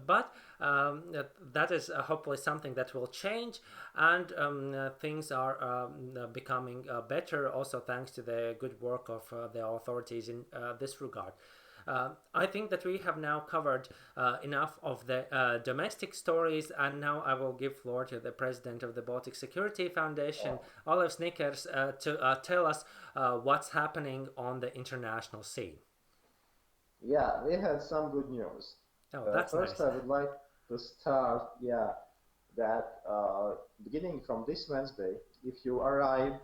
S2: But that is hopefully something that will change, and things are becoming better also thanks to the good work of the authorities in this regard. I think that we have now covered enough of the domestic stories, and now I will give floor to the president of the Baltic Security Foundation, Olevs, to tell us what's happening on the international scene.
S4: Yeah, we had some good news.
S2: Oh, that's
S4: first,
S2: nice.
S4: I would like to start, that beginning from this Wednesday, if you arrive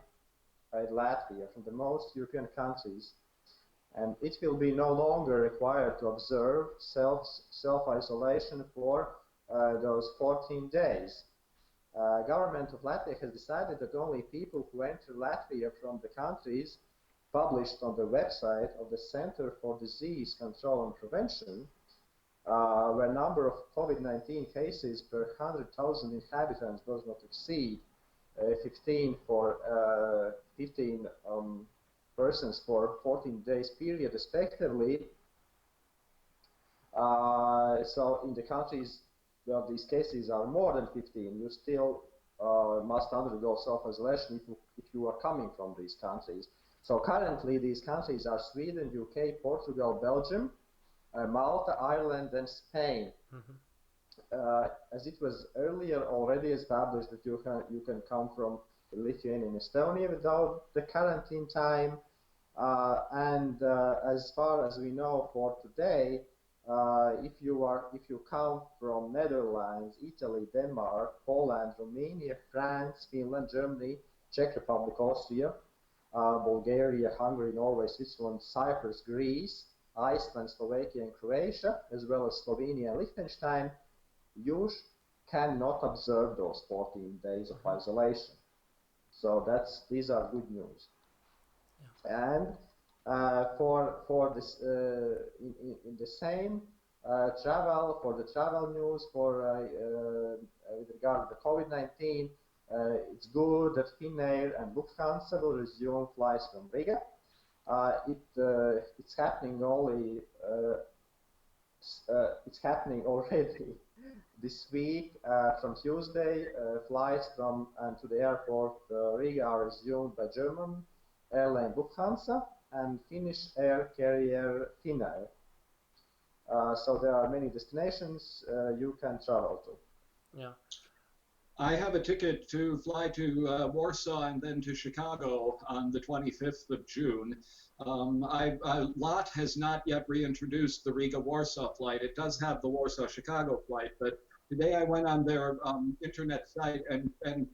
S4: at Latvia from the most European countries, and it will be no longer required to observe self-isolation for those 14 days. Government of Latvia has decided that only people who enter Latvia from the countries published on the website of the Center for Disease Control and Prevention, where number of COVID-19 cases per 100,000 inhabitants does not exceed 15 persons for 14 days period respectively. So in the countries where these cases are more than 15, you still must undergo self-isolation if you are coming from these countries. So currently these countries are Sweden, UK, Portugal, Belgium, Malta, Ireland, and Spain. As it was earlier already established that you can come from Lithuania and Estonia without the quarantine time, and as far as we know for today, if you come from Netherlands, Italy, Denmark, Poland, Romania, France, Finland, Germany, Czech Republic, Austria, Bulgaria, Hungary, Norway, Switzerland, Cyprus, Greece, Iceland, Slovakia, and Croatia, as well as Slovenia and Liechtenstein, you cannot observe those 14 days of isolation. So these are good news. And for this, in the same for the travel news with regard to the COVID-19, it's good that Finnair and Lufthansa will resume flights from Riga. It's happening it's happening already this week. From Tuesday, flights from and to the airport Riga are resumed by German airline Lufthansa and Finnish air carrier Finnair. So there are many destinations you can travel to.
S2: Yeah.
S3: I have a ticket to fly to Warsaw and then to Chicago on the 25th of June. LOT has not yet reintroduced the Riga-Warsaw flight. It does have the Warsaw-Chicago flight, but today I went on their internet site and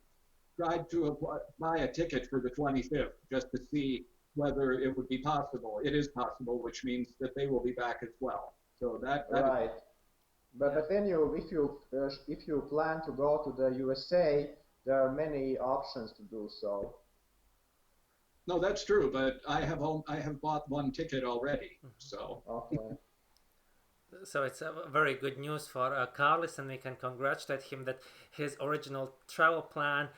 S3: tried to buy a ticket for the 25th just to see whether it would be possible. It is possible, which means that they will be back as well. So that
S4: right. But then if you plan to go to the USA, there are many options to do so.
S3: No, that's true, but I have bought one ticket already. So
S4: okay.
S2: So it's a very good news for Kārlis, and we can congratulate him that his original travel plan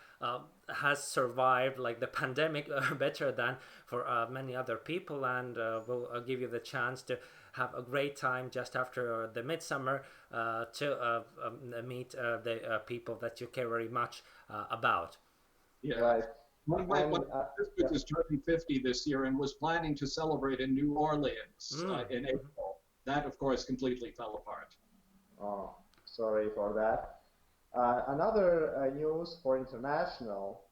S2: has survived like the pandemic better than for many other people, and will give you the chance to have a great time just after the midsummer to meet the people that you care very much about.
S3: Yeah.
S4: Right.
S3: My sister is turning 50 this year and was planning to celebrate in New Orleans in April. That, of course, completely fell apart.
S4: Oh, sorry for that. Another news for international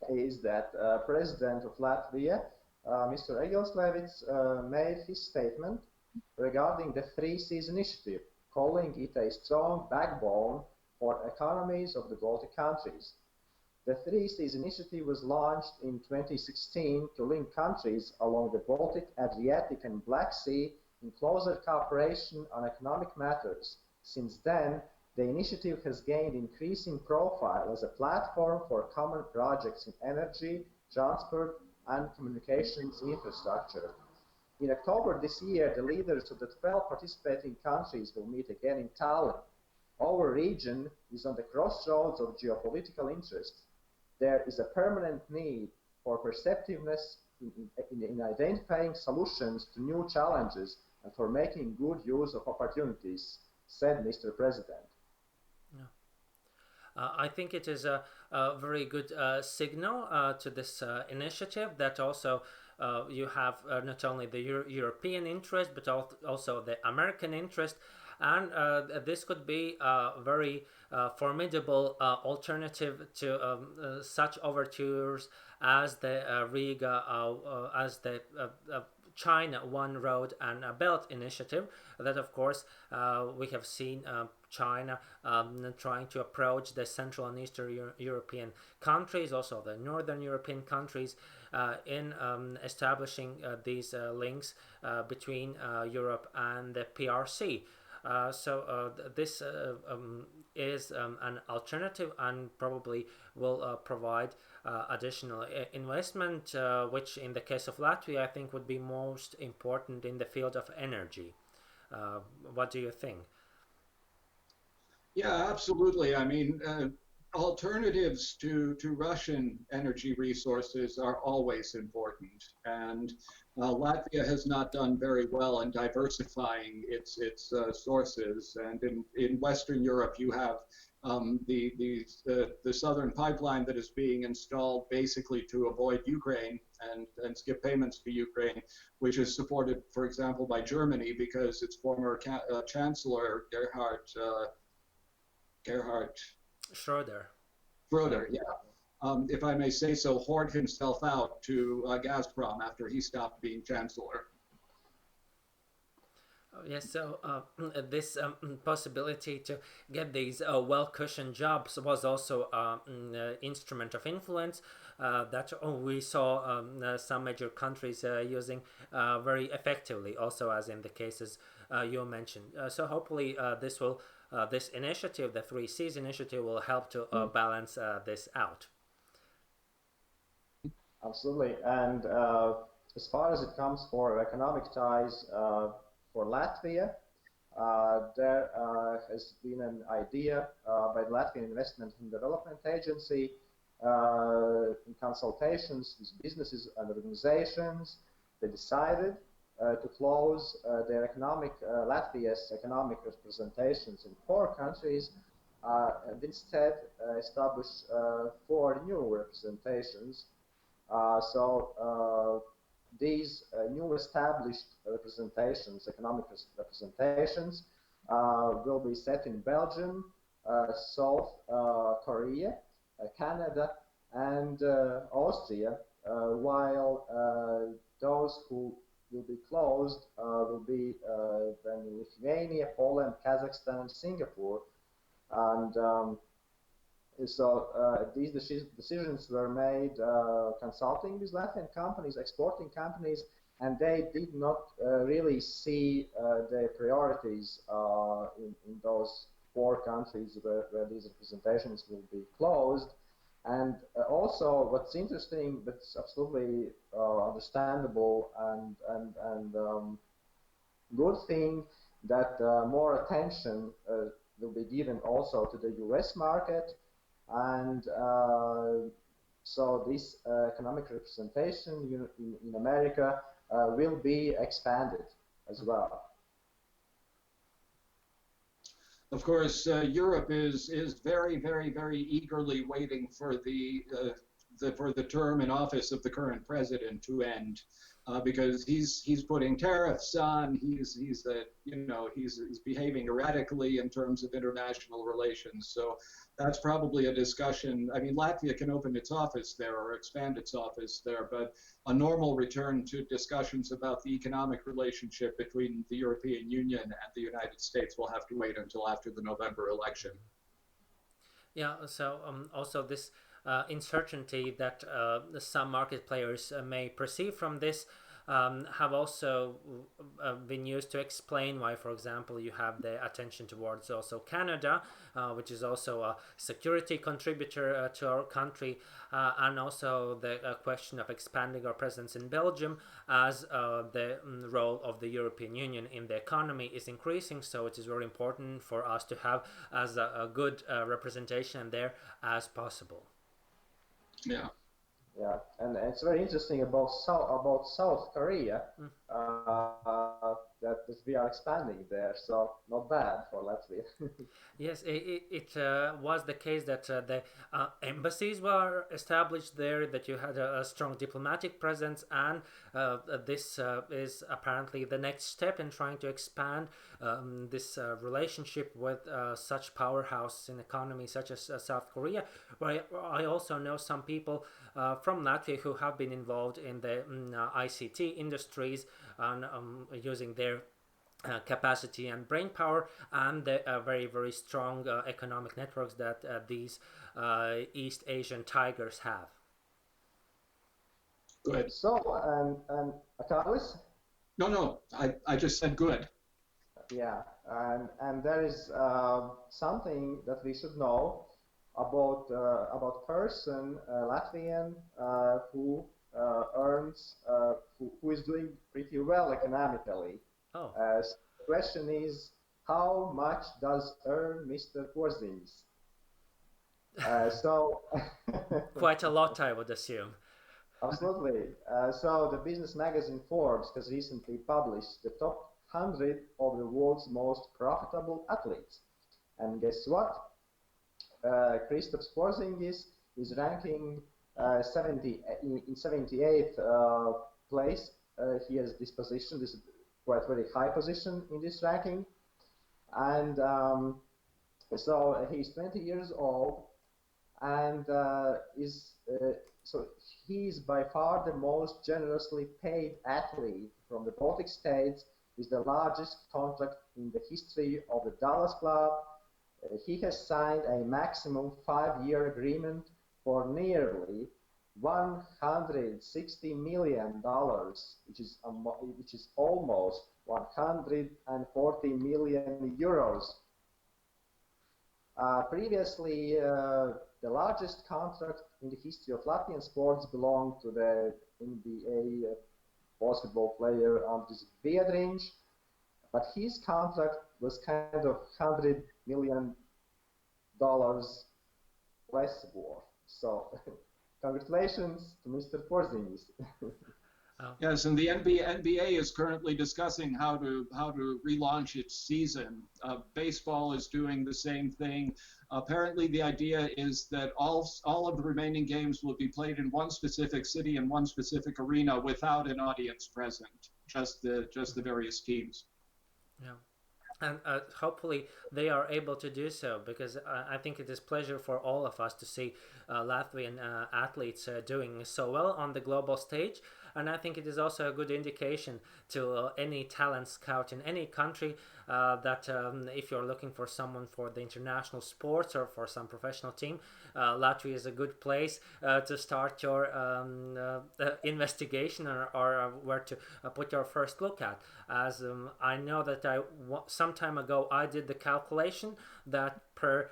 S4: is that President of Latvia, Mr. Egils made his statement regarding the Three Seas Initiative, calling it a strong backbone for economies of the Baltic countries. The Three Seas Initiative was launched in 2016 to link countries along the Baltic, Adriatic, and Black Sea in closer cooperation on economic matters. Since then, the initiative has gained increasing profile as a platform for common projects in energy, transport, and communications infrastructure. In October this year, the leaders of the 12 participating countries will meet again in Tallinn. Our region is on the crossroads of geopolitical interests. There is a permanent need for perceptiveness in identifying solutions to new challenges and for making good use of opportunities, said Mr. President.
S2: I think it is a very good signal to this initiative that also you have not only the European interest but also the American interest, and this could be a very formidable alternative to such overtures as the Riga, as the China One Road and Belt initiative. That, of course, we have seen China trying to approach the Central and Eastern European countries, also the Northern European countries, in establishing these links between Europe and the PRC. So this is an alternative and probably will provide additional investment, which in the case of Latvia I think would be most important in the field of energy. What do you think?
S3: Yeah, absolutely. I mean, alternatives to Russian energy resources are always important, and Latvia has not done very well in diversifying its sources. And in Western Europe, you have the southern pipeline that is being installed basically to avoid Ukraine and skip payments to Ukraine, which is supported, for example, by Germany because its former Chancellor Gerhard
S2: Schroeder.
S3: Schroeder, yeah, if I may say so, hoard himself out to Gazprom after he stopped being chancellor.
S2: Yes, so this possibility to get these well-cushioned jobs was also an instrument of influence that we saw some major countries using very effectively, also as in the cases you mentioned. So hopefully this initiative, the 3Cs initiative, will help to balance this out.
S4: Absolutely, and as far as it comes for economic ties for Latvia, there has been an idea by the Latvian Investment and Development Agency in consultations with businesses and organizations. They decided to close their Latvia's economic representations in 4 countries and instead establish 4 new representations. So these new established representations, economic representations, will be set in Belgium, South Korea, Canada, and Austria, while those who will be closed will be then Lithuania, Poland, Kazakhstan, and Singapore. And so these decisions were made consulting with Latvian companies, exporting companies, and they did not really see their priorities in those 4 countries where these representations will be closed. And also, what's interesting, but absolutely understandable and good thing, that more attention will be given also to the US market. And so this economic representation in America will be expanded as well.
S3: Of course, Europe is very, very, very eagerly waiting for the term in office of the current president to end, because he's putting tariffs on. He's behaving erratically in terms of international relations. So that's probably a discussion. I mean, Latvia can open its office there or expand its office there, but a normal return to discussions about the economic relationship between the European Union and the United States will have to wait until after the November election.
S2: Yeah, so also this uncertainty that some market players may perceive from this have also been used to explain why, for example, you have the attention towards also Canada, which is also a security contributor to our country, and also the question of expanding our presence in Belgium as the role of the European Union in the economy is increasing. So it is very important for us to have as a good representation there as possible.
S3: Yeah.
S4: Yeah, and it's very interesting about South Korea. that we are expanding there. So not bad for Latvia.
S2: Yes, it was the case that the embassies were established there, that you had a strong diplomatic presence, and this is apparently the next step in trying to expand this relationship with such powerhouse in economy such as South Korea. Where I also know some people from Latvia who have been involved in the ICT industries and using their capacity and brain power, and the very, very strong economic networks that these East Asian tigers have.
S3: Good.
S4: So, Kārlis?
S3: No, I just said good.
S4: Yeah, and there is something that we should know about person Latvian who earns who is doing pretty well economically.
S2: Oh.
S4: So the question is, how much does earn Mr. Porzingis? So
S2: Quite a lot, I would assume.
S4: Absolutely. So the business magazine Forbes has recently published the top 100 of the world's most profitable athletes. And guess what? Kristaps Porzingis is ranking in 78th place. He has this position, this quite very high position in this ranking. And so he's 20 years old, and so he is by far the most generously paid athlete from the Baltic states, with the largest contract in the history of the Dallas Club. He has signed a maximum 5-year agreement for nearly $160 million, which is almost 140 million euros. Previously, the largest contract in the history of Latvian sports belonged to the NBA basketball player Andris Biedriņš, but his contract was kind of $100 million less worth. So, congratulations to Mr. Porzingis.
S3: Yes, and the NBA is currently discussing how to relaunch its season. Baseball is doing the same thing. Apparently, the idea is that all of the remaining games will be played in one specific city and one specific arena without an audience present, just the various teams.
S2: Yeah. And hopefully they are able to do so, because I think it is pleasure for all of us to see Latvian athletes doing so well on the global stage. And I think it is also a good indication to any talent scout in any country that if you're looking for someone for the international sports or for some professional team, Latvia is a good place to start your investigation or where to put your first look at. As I know that some time ago I did the calculation that per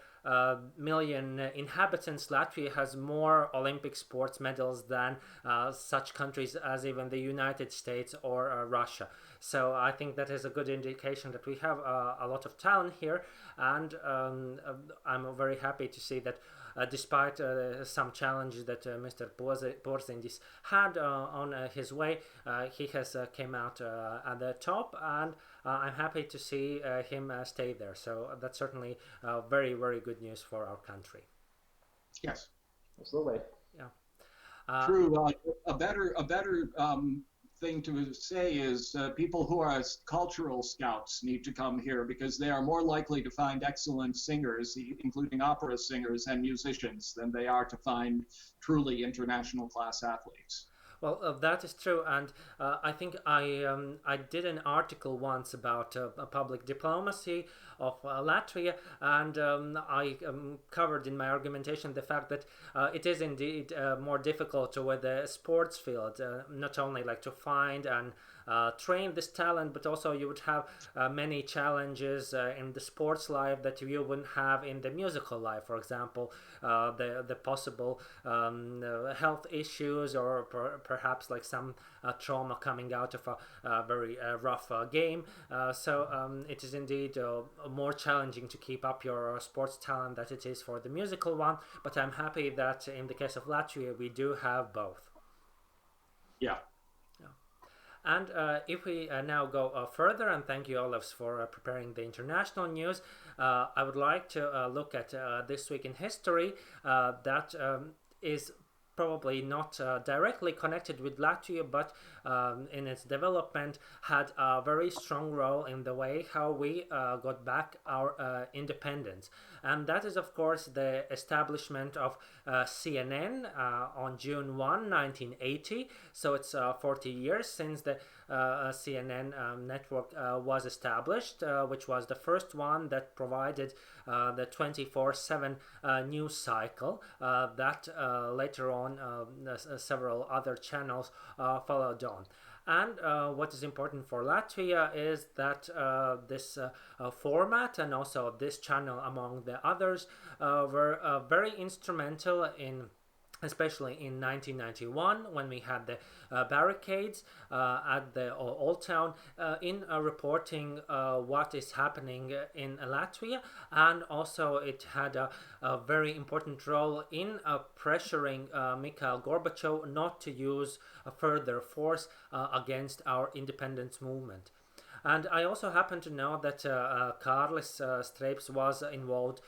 S2: million inhabitants, Latvia has more Olympic sports medals than such countries as even the United States or Russia. So I think that is a good indication that we have a lot of talent here, and I'm very happy to see that despite some challenges that Mr. Porzingis had on his way, he has came out at the top, and I'm happy to see him stay there. So that's certainly very, very good news for our country.
S3: Yes,
S4: absolutely.
S2: Yeah.
S3: True. A better thing to say is people who are cultural scouts need to come here, because they are more likely to find excellent singers, including opera singers and musicians, than they are to find truly international class athletes.
S2: Well, that is true, and I think I did an article once about public diplomacy of Latvia, and I covered in my argumentation the fact that it is indeed more difficult with the sports field, not only like to find and train this talent, but also you would have many challenges in the sports life that you wouldn't have in the musical life. For example, the possible health issues, or perhaps like some trauma coming out of a very rough game. So it is indeed more challenging to keep up your sports talent than it is for the musical one. But I'm happy that in the case of Latvia, we do have both.
S3: Yeah.
S2: And if we now go further, and thank you, Olevs, for preparing the international news, I would like to look at this week in history that is probably not directly connected with Latvia, but in its development had a very strong role in the way how we got back our independence. And that is, of course, the establishment of CNN on June 1, 1980. So it's 40 years since the CNN network was established, which was the first one that provided the 24/7 news cycle that later on several other channels followed on. And what is important for Latvia is that this format and also this channel, among the others, were very instrumental in, especially in 1991, when we had the barricades at the Old Town, in reporting what is happening in Latvia. And also it had a very important role in pressuring Mikhail Gorbachev not to use further force against our independence movement. And I also happen to know that Kārlis Streips was involved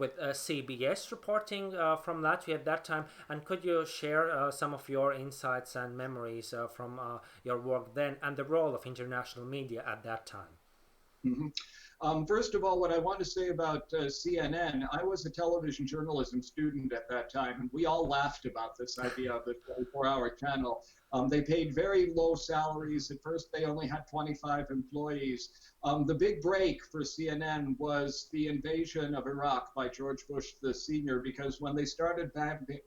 S2: with CBS reporting from Latvia at that time. And could you share some of your insights and memories from your work then and the role of international media at that time?
S3: First of all, what I want to say about CNN, I was a television journalism student at that time, and we all laughed about this idea of the 24-hour channel. They paid very low salaries. At first, they only had 25 employees. The big break for CNN was the invasion of Iraq by George Bush the Senior, because when they started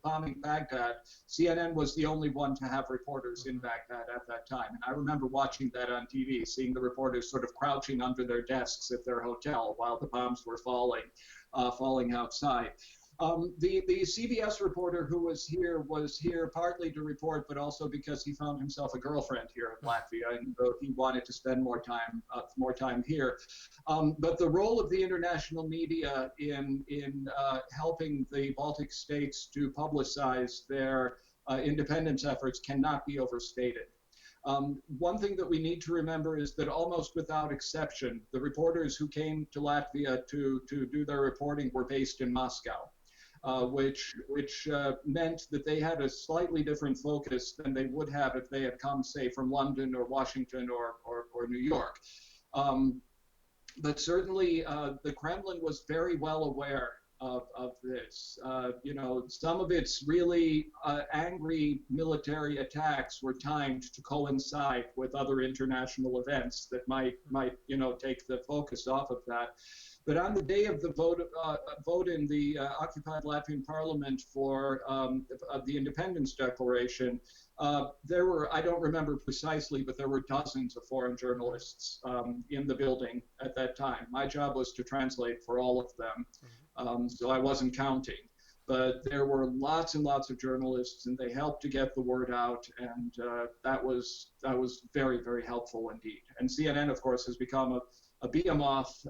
S3: bombing Baghdad, CNN was the only one to have reporters in Baghdad at that time. And I remember watching that on TV, seeing the reporters sort of crouching under their desks at their hotel while the bombs were falling outside. The CBS reporter who was here partly to report, but also because he found himself a girlfriend here in Latvia, and he wanted to spend more time here. But the role of the international media in helping the Baltic states to publicize their independence efforts cannot be overstated. One thing that we need to remember is that almost without exception, the reporters who came to Latvia to do their reporting were based in Moscow. Which meant that they had a slightly different focus than they would have if they had come, say, from London or Washington or New York. But certainly the Kremlin was very well aware of this. Some of its really angry military attacks were timed to coincide with other international events that might take the focus off of that. But on the day of the vote in the occupied Latvian parliament for the independence declaration, there were, I don't remember precisely, but there were dozens of foreign journalists in the building at that time. My job was to translate for all of them, so I wasn't counting. But there were lots and lots of journalists, and they helped to get the word out, and that was very, very helpful indeed. And CNN, of course, has become a behemoth.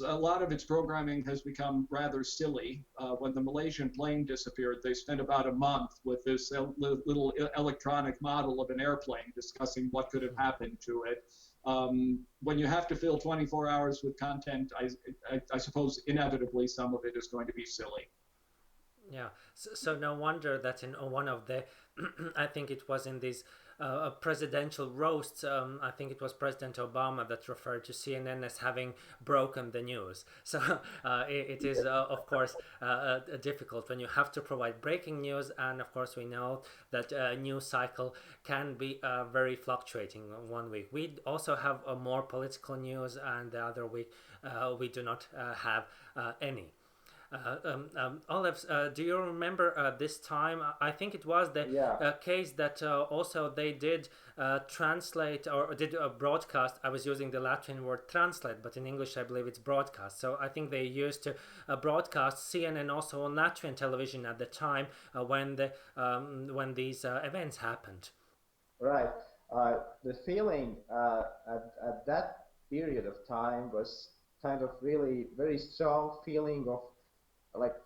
S3: A lot of its programming has become rather silly. When the Malaysian plane disappeared, they spent about a month with this little electronic model of an airplane discussing what could have happened to it. When you have to fill 24 hours with content, I suppose inevitably some of it is going to be silly.
S2: Yeah, so no wonder that in one of the, I think it was in these presidential roasts, I think it was President Obama that referred to CNN as having broken the news. So it is, of course, difficult when you have to provide breaking news, and of course we know that news cycle can be very fluctuating. One week we also have more political news, and the other week we do not have any. Olevs, do you remember this time? I think it was the case that also they did translate or did a broadcast. I was using the Latvian word translate, but in English I believe it's broadcast. So I think they used to broadcast CNN also on Latvian television at the time when these events happened.
S4: Right. The feeling at that period of time was kind of really very strong feeling of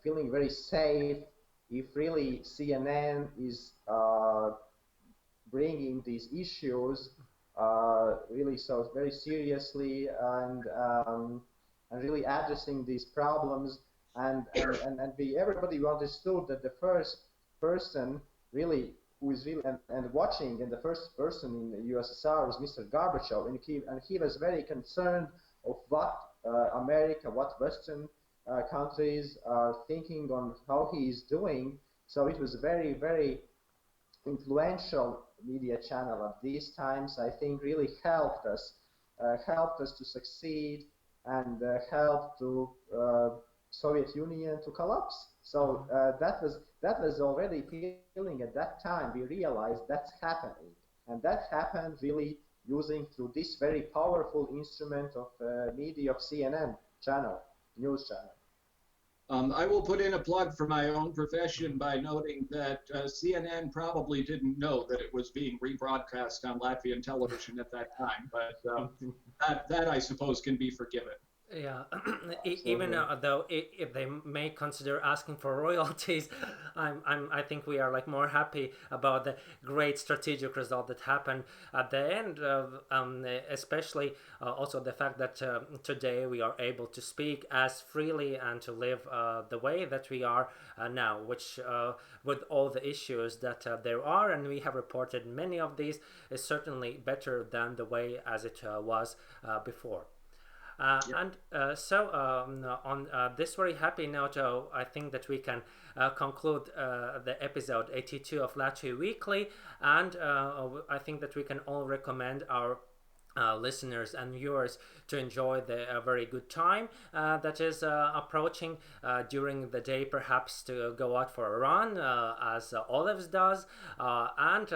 S4: feeling very safe if really CNN is bringing these issues really so very seriously and really addressing these problems and everybody understood that the first person really who is really and watching and the first person in the USSR was Mr. Gorbachev, and he was very concerned of what America, what Western countries are thinking on how he is doing. So it was a very, very influential media channel at these times. I think really helped us to succeed and helped to Soviet Union to collapse. So that was already feeling at that time. We realized that's happening, and that happened really using through this very powerful instrument of media of CNN channel, news channel.
S3: I will put in a plug for my own profession by noting that CNN probably didn't know that it was being rebroadcast on Latvian television at that time, but that I suppose can be forgiven.
S2: Yeah, even though if they may consider asking for royalties, I think we are like more happy about the great strategic result that happened at the end. Especially also the fact that today we are able to speak as freely and to live the way that we are now, which with all the issues that there are, and we have reported many of these, is certainly better than the way as it was before. And so on this very happy note, I think that we can conclude the episode 82 of Latvia Weekly, and I think that we can all recommend our listeners and viewers to enjoy the very good time that is approaching during the day, perhaps to go out for a run as Olevs does, and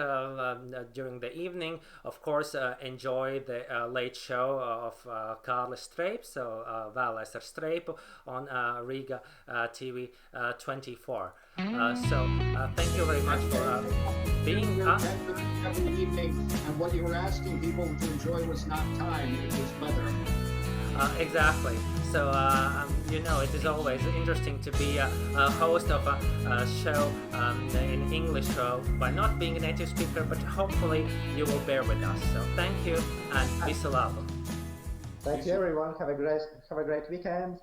S2: during the evening, of course, enjoy the late show of Kārlis Streips, so Vēlais ar Streipu on Riga TV 24. So thank you very much for being us.
S3: Every evening, and what you were asking people to enjoy was not time, it was weather.
S2: Exactly. So, it is always interesting to be a host of a show in English by not being a native speaker, but hopefully you will bear with us. So thank you, and visu labu.
S4: Thank you everyone. Have a great weekend.